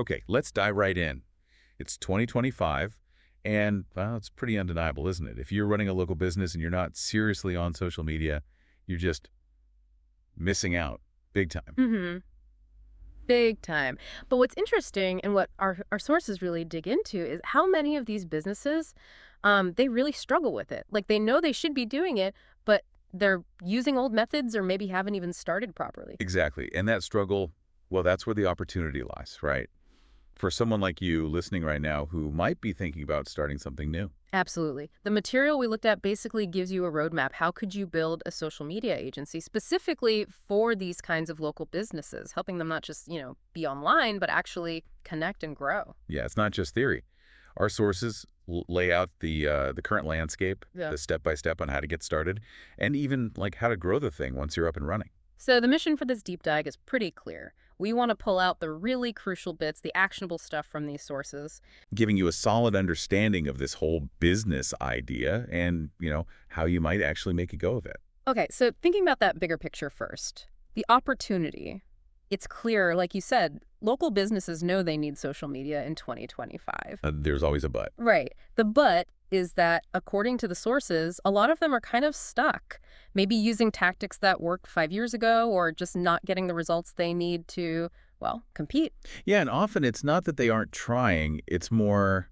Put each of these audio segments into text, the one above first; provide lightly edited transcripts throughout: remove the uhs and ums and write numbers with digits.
Okay, let's dive right in. It's 2025, and, well, it's pretty undeniable, isn't it? If you're running a local business and you're not seriously on social media, you're just missing out big time. Mm-hmm. Big time. But what's interesting and what our sources really dig into is how many of these businesses, they really struggle with it. Like they know they should be doing it, but they're using old methods or maybe haven't even started properly. Exactly. And that struggle, well, that's where the opportunity lies, right? For someone like you listening right now who might be thinking about starting something new. Absolutely. The material we looked at basically gives you a roadmap. How could you build a social media agency specifically for these kinds of local businesses, helping them not just, be online, but actually connect and grow? Yeah, it's not just theory. Our sources lay out the current landscape, Yeah. the step-by-step on how to get started, and even like how to grow the thing once you're up and running. So the mission for this deep dive is pretty clear. We want to pull out the really crucial bits, the actionable stuff from these sources. Giving you a solid understanding of this whole business idea and, how you might actually make a go of it. Okay, so thinking about that bigger picture first, the opportunity. It's clear, like you said, local businesses know they need social media in 2025. There's always a but. Right. The but is that, according to the sources, a lot of them are kind of stuck. Maybe using tactics that worked 5 years ago or just not getting the results they need to, well, compete. Yeah, and often it's not that they aren't trying, it's more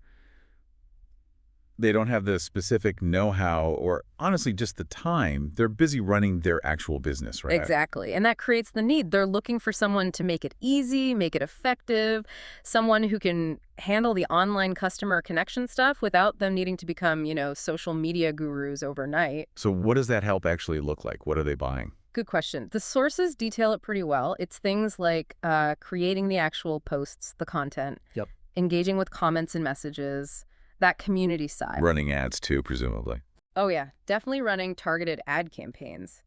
they don't have the specific know-how or honestly just the time. They're busy running their actual business, right? Exactly. And that creates the need. They're looking for someone to make it easy, make it effective, someone who can handle the online customer connection stuff without them needing to become, social media gurus overnight. So what does that help actually look like? What are they buying? Good question. The sources detail it pretty well. It's things like creating the actual posts, the content, Yep. engaging with comments and messages, that community side. Running ads too, presumably. Oh, yeah, definitely running targeted ad campaigns.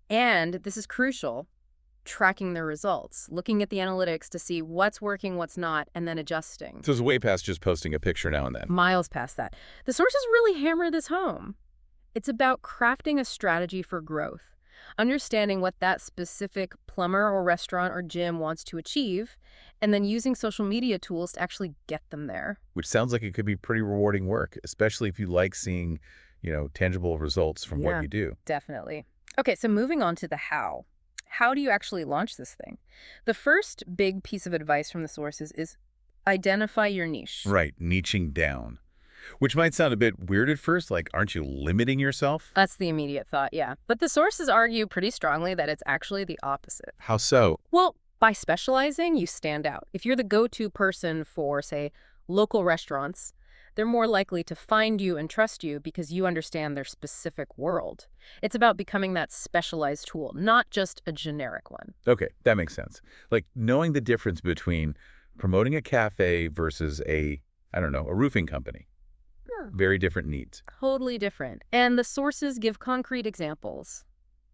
And this is crucial, tracking their results, looking at the analytics to see what's working, what's not, and then adjusting. So it's way past just posting a picture now and then. Miles past that. The sources really hammer this home. It's about crafting a strategy for growth, understanding what that specific plumber or restaurant or gym wants to achieve, and then using social media tools to actually get them there. Which sounds like it could be pretty rewarding work, especially if you like seeing, tangible results from what Yeah, you do. definitely. Okay, so moving on to the how. How do you actually launch this thing? The first big piece of advice from the sources is identify your niche. Right, niching down. Which might sound a bit weird at first, like, aren't you limiting yourself? That's the immediate thought, yeah. But the sources argue pretty strongly that it's actually the opposite. How so? Well, by specializing, you stand out. If you're the go-to person for, say, local restaurants, they're more likely to find you and trust you because you understand their specific world. It's about becoming that specialized tool, not just a generic one. Okay, that makes sense. Like knowing the difference between promoting a cafe versus a roofing company. Very different needs. Totally different. And the sources give concrete examples.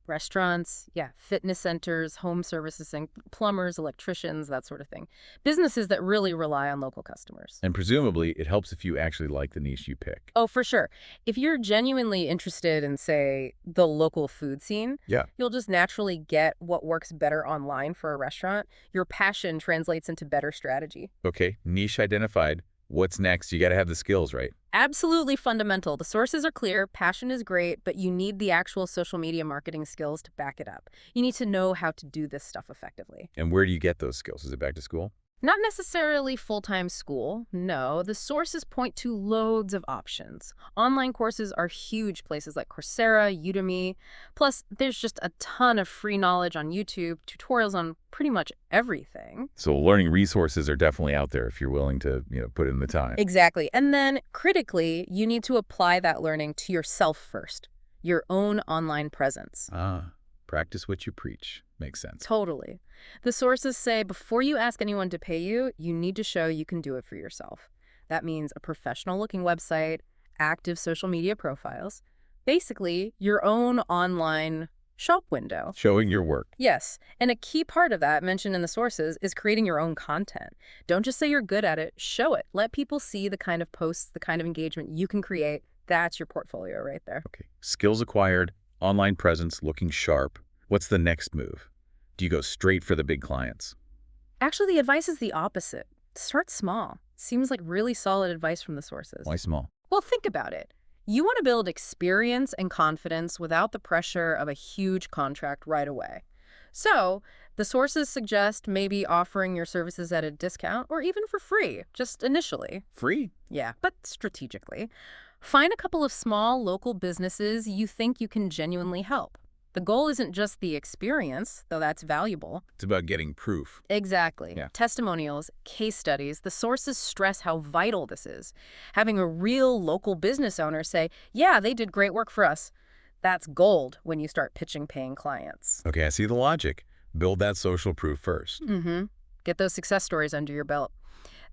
Restaurants, yeah, fitness centers, home services, and plumbers, electricians, that sort of thing. Businesses that really rely on local customers. And presumably, it helps if you actually like the niche you pick. Oh, for sure. If you're genuinely interested in, say, the local food scene, Yeah. you'll just naturally get what works better online for a restaurant. Your passion translates into better strategy. Okay, niche identified. What's next? You got to have the skills, right? Absolutely fundamental. The sources are clear, passion is great, but you need the actual social media marketing skills to back it up. You need to know how to do this stuff effectively. And where do you get those skills? Is it back to school? Not necessarily full-time school, no. The sources point to loads of options. Online courses are huge, places like Coursera, Udemy. Plus, there's just a ton of free knowledge on YouTube, tutorials on pretty much everything. So learning resources are definitely out there if you're willing to, put in the time. Exactly. And then, critically, you need to apply that learning to yourself first, your own online presence. Practice what you preach. Makes sense. Totally. The sources say before you ask anyone to pay you, you need to show you can do it for yourself. That means a professional-looking website, active social media profiles, basically your own online shop window. Showing your work. Yes, and a key part of that mentioned in the sources is creating your own content. Don't just say you're good at it, show it. Let people see the kind of posts, the kind of engagement you can create. That's your portfolio right there. Okay. Skills acquired, online presence, looking sharp. What's the next move? Do you go straight for the big clients? Actually, the advice is the opposite. Start small. Seems like really solid advice from the sources. Why small? Well, think about it. You want to build experience and confidence without the pressure of a huge contract right away. So, the sources suggest maybe offering your services at a discount or even for free, just initially. Free? Yeah, but strategically. Find a couple of small local businesses you think you can genuinely help. The goal isn't just the experience, though that's valuable. It's about getting proof. Exactly. Yeah. Testimonials, case studies, the sources stress how vital this is. Having a real local business owner say, yeah, they did great work for us. That's gold when you start pitching paying clients. Okay, I see the logic. Build that social proof first. Get those success stories under your belt.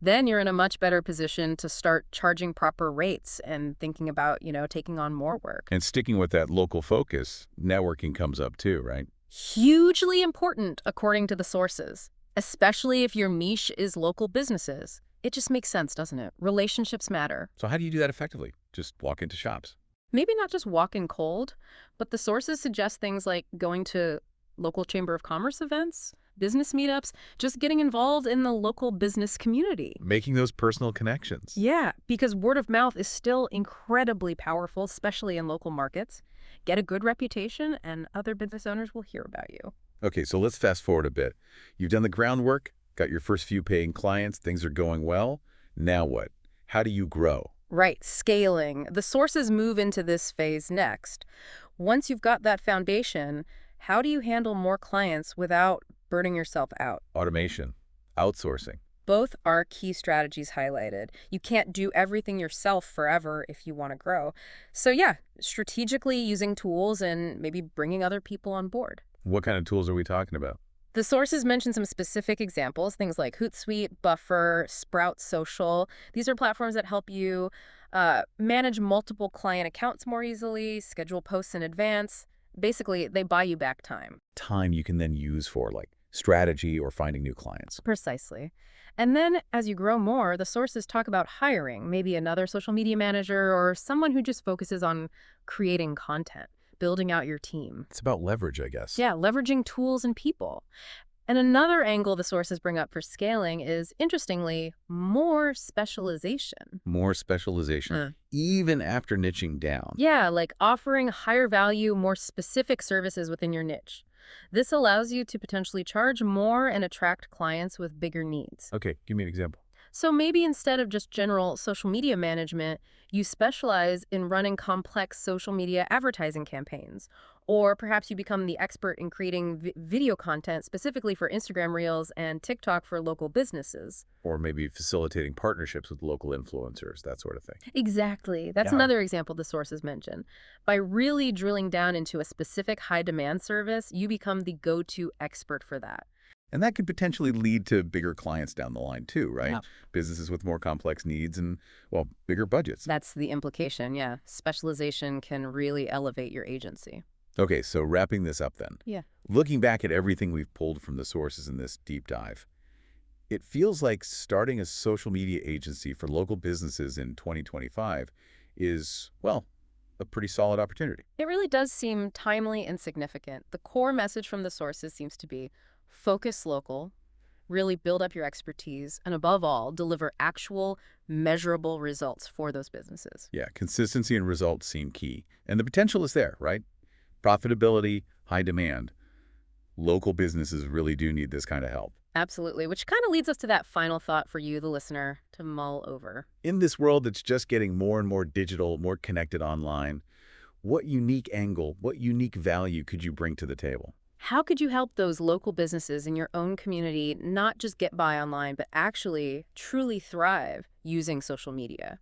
Then you're in a much better position to start charging proper rates and thinking about, taking on more work. And sticking with that local focus, networking comes up too, right? Hugely important, according to the sources, especially if your niche is local businesses. It just makes sense, doesn't it? Relationships matter. So how do you do that effectively? Just walk into shops. Maybe not just walk in cold, but the sources suggest things like going to local Chamber of Commerce events, business meetups, just getting involved in the local business community. Making those personal connections. Yeah, because word of mouth is still incredibly powerful, especially in local markets. Get a good reputation and other business owners will hear about you. Okay, so let's fast forward a bit. You've done the groundwork, got your first few paying clients, things are going well. Now what? How do you grow? Right, scaling. The sources move into this phase next. Once you've got that foundation, how do you handle more clients without burning yourself out? Automation, outsourcing. Both are key strategies highlighted. You can't do everything yourself forever if you want to grow. So yeah, strategically using tools and maybe bringing other people on board. What kind of tools are we talking about? The sources mention some specific examples, things like Hootsuite, Buffer, Sprout Social. These are platforms that help you manage multiple client accounts more easily, schedule posts in advance. Basically, they buy you back time. Time you can then use for like strategy or finding new clients. Precisely. And then as you grow more, the sources talk about hiring, maybe another social media manager or someone who just focuses on creating content, building out your team. It's about leverage, I guess. Yeah, leveraging tools and people. And another angle the sources bring up for scaling is, interestingly, more specialization. More specialization, even after niching down. Yeah, like offering higher value, more specific services within your niche. This allows you to potentially charge more and attract clients with bigger needs. Okay, give me an example. So maybe instead of just general social media management, you specialize in running complex social media advertising campaigns. Or perhaps you become the expert in creating video content specifically for Instagram Reels and TikTok for local businesses. Or maybe facilitating partnerships with local influencers, that sort of thing. Exactly. That's another example the sources mention. By really drilling down into a specific high-demand service, you become the go-to expert for that. And that could potentially lead to bigger clients down the line too, right? Yeah. Businesses with more complex needs and, well, bigger budgets. That's the implication, yeah. Specialization can really elevate your agency. Okay, so wrapping this up then. Yeah. Looking back at everything we've pulled from the sources in this deep dive, it feels like starting a social media agency for local businesses in 2025 is, well, a pretty solid opportunity. It really does seem timely and significant. The core message from the sources seems to be focus local, really build up your expertise, and above all, deliver actual, measurable results for those businesses. Yeah, consistency and results seem key. And the potential is there, right? Profitability, high demand. Local businesses really do need this kind of help. Absolutely, which kind of leads us to that final thought for you, the listener, to mull over. In this world that's just getting more and more digital, more connected online, what unique angle, what unique value could you bring to the table? How could you help those local businesses in your own community not just get by online, but actually truly thrive using social media?